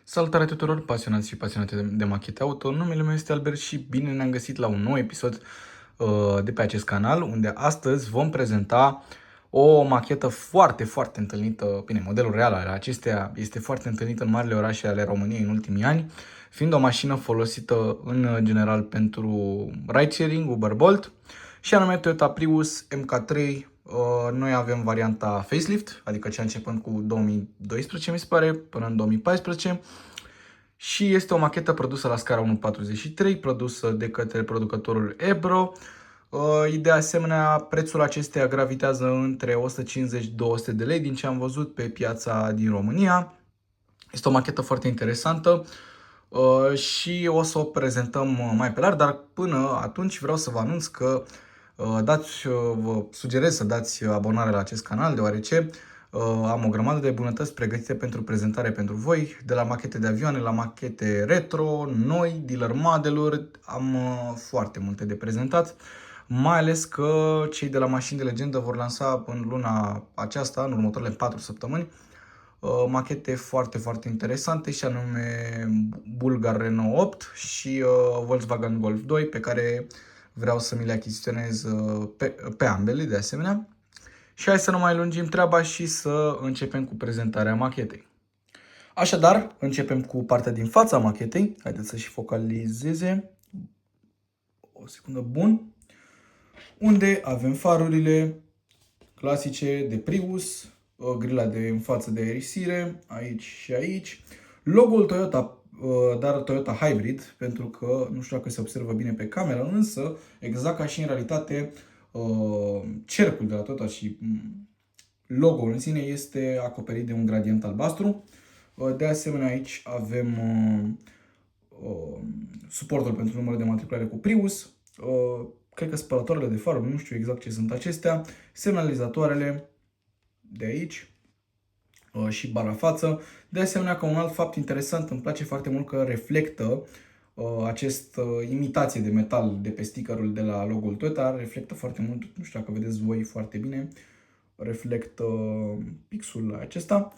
Salutare tuturor pasionați și pasionate de machete auto, numele meu este Albert și bine ne-am găsit la un nou episod de pe acest canal, unde astăzi vom prezenta o machetă foarte întâlnită, bine, modelul real al acesteia este foarte întâlnit în marile orașe ale României în ultimii ani, fiind o mașină folosită în general pentru ride-sharing, Uber, Bolt, și anume Toyota Prius MK3. Noi avem varianta facelift, adică cea începând cu 2012, mi se pare, până în 2014. Și este o machetă produsă la scara 1.43, produsă de către producătorul Ebro. De asemenea, prețul acesteia gravitează între 150-200 de lei din ce am văzut pe piața din România. Este o machetă foarte interesantă și o să o prezentăm mai pe larg, dar până atunci vreau să vă anunț că vă sugerez să dați abonare la acest canal, deoarece am o grămadă de bunătăți pregătite pentru prezentare pentru voi, de la machete de avioane la machete retro, noi, dealer modeluri, am foarte multe de prezentat, mai ales că cei de la Mașini de Legendă vor lansa în luna aceasta, în următoarele 4 săptămâni, machete foarte interesante, și anume Bulgar Renault 8 și Volkswagen Golf 2, pe care vreau să mi le achiziționez pe ambele de asemenea. Și hai să nu mai lungim treaba și să începem cu prezentarea machetei. Așadar, începem cu partea din fața machetei. Haideți să și focalizeze. O secundă, bun. Unde avem farurile clasice de Prius, grila de în față de aerisire, aici și aici. Logo-ul Toyota, dar Toyota Hybrid, pentru că nu știu dacă se observă bine pe cameră, însă, exact ca și în realitate, cercul de la Toyota și logo-ul în sine este acoperit de un gradient albastru. De asemenea, aici avem suportul pentru numărul de matriculare cu Prius, cred că spălătoarele de faruri, nu știu exact ce sunt acestea, semnalizatoarele de aici și bara față. De asemenea, ca un alt fapt interesant, îmi place foarte mult că reflectă acest imitație de metal de pe stickerul de la logo-ul Toyota, reflectă foarte mult, nu știu dacă vedeți voi foarte bine, reflectă pixul acesta.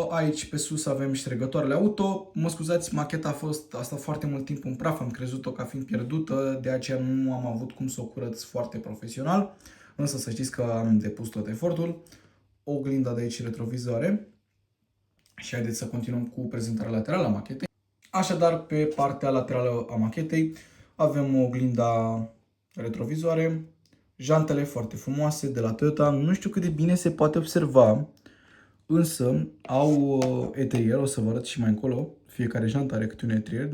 Aici pe sus avem ștergătoarele auto. Mă scuzați, macheta a stat foarte mult timp în praf, am crezut-o ca fiind pierdută, de aceea nu am avut cum să o curăț foarte profesional, însă să știți că am depus tot efortul. Oglinda de aici retrovizoare. Și haideți să continuăm cu prezentarea laterală a machetei. Așadar, pe partea laterală a machetei avem oglinda retrovizoare, jantele foarte frumoase de la Toyota. Nu știu cât de bine se poate observa, însă au etrier, o să vă arăt și mai încolo. Fiecare jantă are câte un etrier,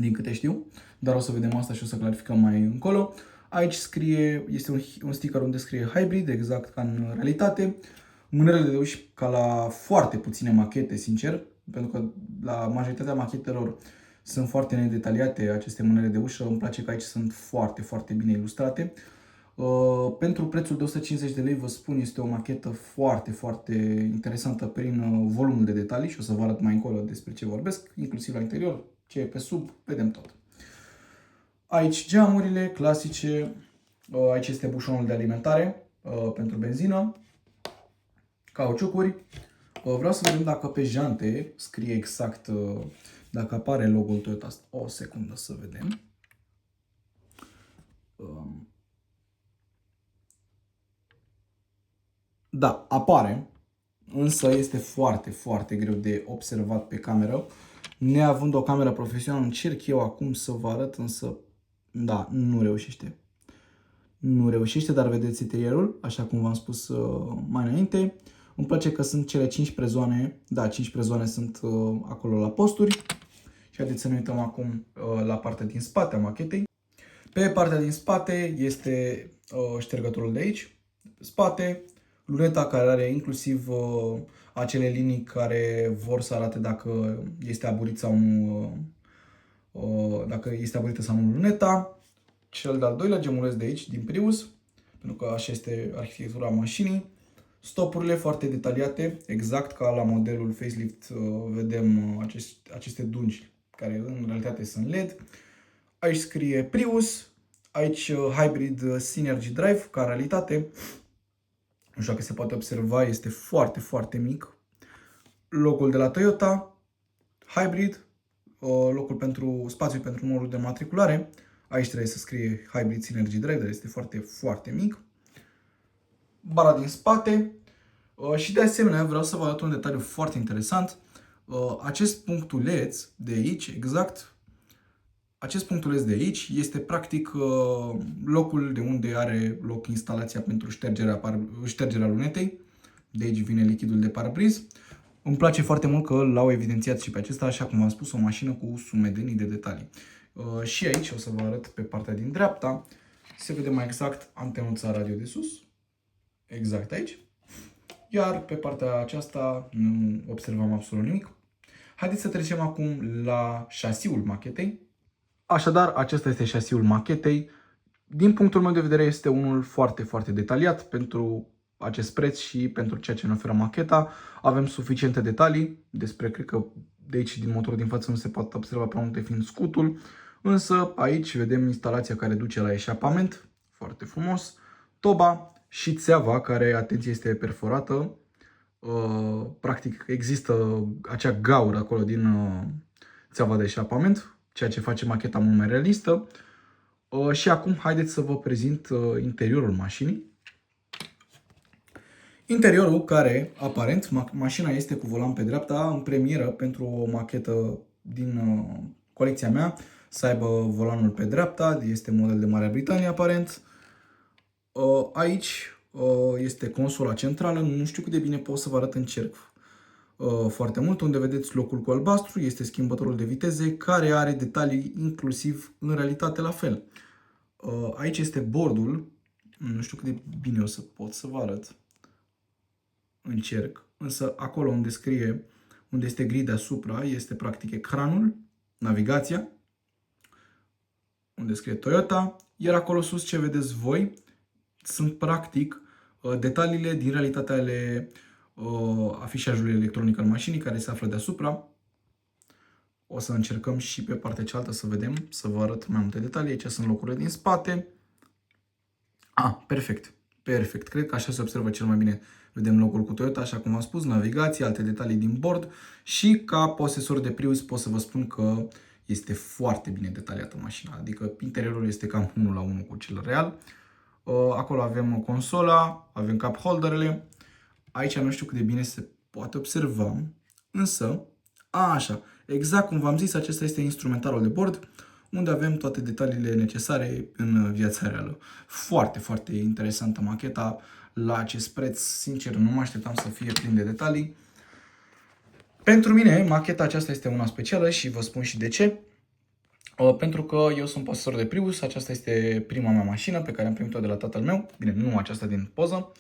din câte știu, dar o să vedem asta și o să clarificăm mai încolo. Aici scrie, este un sticker unde scrie Hybrid, exact ca în realitate. Mânerele de uși, ca la foarte puține machete, sincer, pentru că la majoritatea machetelor sunt foarte nedetaliate aceste mânere de ușă. Îmi place că aici sunt foarte bine ilustrate. Pentru prețul de 150 de lei, vă spun, este o machetă foarte interesantă prin volumul de detalii și o să vă arăt mai încolo despre ce vorbesc, inclusiv la interior, ce e pe sub, vedem tot. Aici geamurile clasice, aici este bușonul de alimentare pentru benzină, cauciucuri. Vreau să vedem dacă pe jante scrie exact, dacă apare logo-ul Toyota. O secundă să vedem. Da, apare, însă este foarte greu de observat pe cameră. Neavând o cameră profesională, încerc eu acum să vă arăt, însă da, nu reușește. Nu reușește, dar vedeți interiorul, așa cum v-am spus mai înainte. Îmi place că sunt cele 5 prezoane, da, 5 prezoane sunt acolo la posturi. Și haideți să ne uităm acum la partea din spate a machetei. Pe partea din spate este ștergătorul de aici, spate, luneta care are inclusiv acele linii care vor să arate dacă este aburit sau nu, dacă este aburită sau nu luneta. Cel de-al doilea gemuleț de aici, din Prius, pentru că așa este arhitectura mașinii. Stopurile foarte detaliate, exact ca la modelul facelift vedem aceste dungi care în realitate sunt LED. Aici scrie Prius, aici Hybrid Synergy Drive, ca realitate, nu știu dacă se poate observa, este foarte mic. logul de la Toyota, Hybrid, locul pentru spațiu pentru numărul de matriculare. Aici trebuie să scrie Hybrid Synergy Drive, dar este foarte, foarte mic. Bara din spate. Și de asemenea vreau să vă arăt un detaliu foarte interesant. Acest punctuleț de aici, exact, acest punctuleț de aici este practic locul de unde are loc instalația pentru ștergerea lunetei. De aici vine lichidul de parabriz. Îmi place foarte mult că l-au evidențiat și pe acesta, așa cum am spus, o mașină cu sumedenie de detalii. Și aici o să vă arăt pe partea din dreapta, se vede mai exact antenuța radio de sus, exact aici. Iar pe partea aceasta nu observăm absolut nimic. Haideți să trecem acum la șasiul machetei. Așadar, acesta este șasiul machetei. Din punctul meu de vedere este unul foarte, foarte detaliat pentru acest preț și pentru ceea ce ne oferă macheta. Avem suficiente detalii despre, cred că de aici din motorul din față nu se poate observa prea multe fiind scutul. Însă aici vedem instalația care duce la eșapament, foarte frumos, toba și țeava care, atenție, este perforată. Practic există acea gaură acolo din țeava de eșapament, ceea ce face macheta mult mai realistă. Și acum haideți să vă prezint interiorul mașinii. Interiorul care, aparent, mașina este cu volan pe dreapta, în premieră pentru o machetă din colecția mea, să aibă volanul pe dreapta, este model de Marea Britanie, aparent. Aici este consola centrală, nu știu cât de bine pot să vă arăt în cerc foarte mult, unde vedeți locul cu albastru, este schimbătorul de viteze, care are detalii inclusiv în realitate la fel. Aici este bordul, nu știu cât de bine o să pot să vă arăt în cerc, însă acolo unde scrie, unde este gri deasupra, este practic ecranul, navigația, unde scrie Toyota, iar acolo sus ce vedeți voi sunt practic detaliile din realitatea ale afișajului electronic al mașinii care se află deasupra. O să încercăm și pe partea cealaltă să vedem, să vă arăt mai multe detalii. Aici sunt locurile din spate. Perfect. Perfect. Cred că așa se observă cel mai bine. Vedem logul cu Toyota, așa cum am spus, navigație, alte detalii din bord și ca posesor de Prius pot să vă spun că este foarte bine detaliată mașina. Adică interiorul este cam 1 la 1 cu cel real. Acolo avem consola, avem cup holderele. Aici nu știu cât de bine se poate observa, însă, așa, exact cum v-am zis, acesta este instrumentarul de bord, unde avem toate detaliile necesare în viața reală. Foarte, foarte interesantă macheta la acest preț. Sincer, nu mă așteptam să fie plin de detalii. Pentru mine, macheta aceasta este una specială și vă spun și de ce. Pentru că eu sunt posesor de Prius, aceasta este prima mea mașină pe care am primit-o de la tatăl meu, bine, nu aceasta din poză.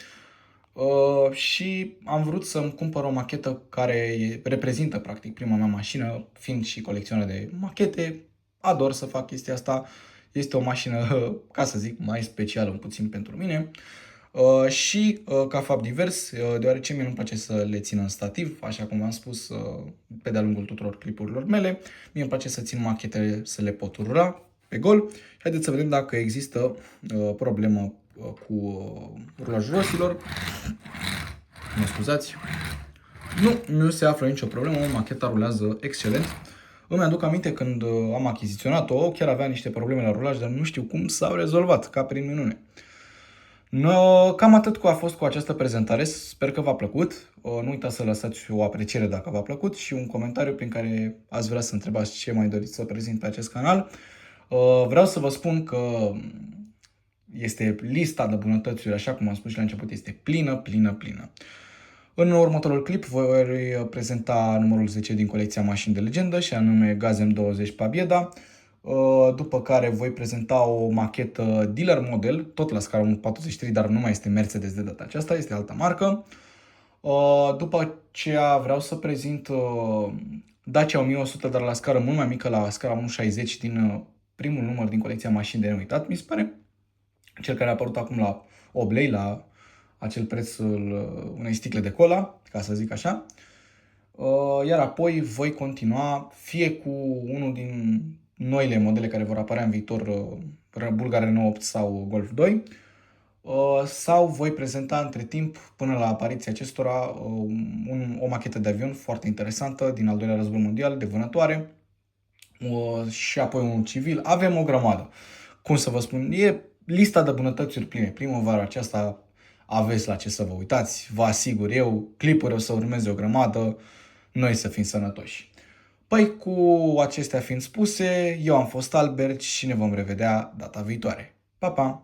Și am vrut să-mi cumpăr o machetă care reprezintă practic prima mea mașină, fiind și colecționer de machete, ador să fac chestia asta. Este o mașină, ca să zic, mai specială un puțin pentru mine. Și ca fapt divers, deoarece mie nu-mi place să le țin în stativ, așa cum am spus pe de-a lungul tuturor clipurilor mele, mie îmi place să țin machetele, să le pot urla pe gol. Haideți să vedem dacă există problemă cu rulajul roților. Mă scuzați. Nu se află nicio problemă, macheta rulează excelent. Îmi aduc aminte când am achiziționat-o, chiar avea niște probleme la rulaj, dar nu știu cum s-au rezolvat, ca prin minune. Cam atât a fost cu această prezentare, sper că v-a plăcut. Nu uitați să lăsați o apreciere dacă v-a plăcut și un comentariu prin care ați vrea să întrebați ce mai doriți să prezint pe acest canal. Vreau să vă spun că este lista de bunătățuri, așa cum am spus și la început, este plină. În următorul clip voi prezenta numărul 10 din colecția mașini de legendă și anume Gaz M20 Pabieda. După care voi prezenta o machetă dealer model, tot la scara 1.43, dar nu mai este Mercedes de data aceasta, este altă marcă. După aceea vreau să prezint Dacia 1100, dar la scară mult mai mică, la scara 1.60 din primul număr din colecția mașini de neuitat, mi se pare. Cel care a apărut acum la 8 lei, la acel prețul unei sticle de cola, ca să zic așa. Iar apoi voi continua fie cu unul din noile modele care vor apărea în viitor, Bulgare 98 sau Golf 2, sau voi prezenta între timp, până la apariția acestora, o machetă de avion foarte interesantă din al doilea război mondial, de vânătoare, și apoi un civil. Avem o grămadă. Cum să vă spun, e lista de bunătățuri pline. Primăvara aceasta aveți la ce să vă uitați, vă asigur eu, clipuri o să urmeze o grămadă, noi să fim sănătoși. Păi, cu acestea fiind spuse, eu am fost Albert și ne vom revedea data viitoare. Pa, pa!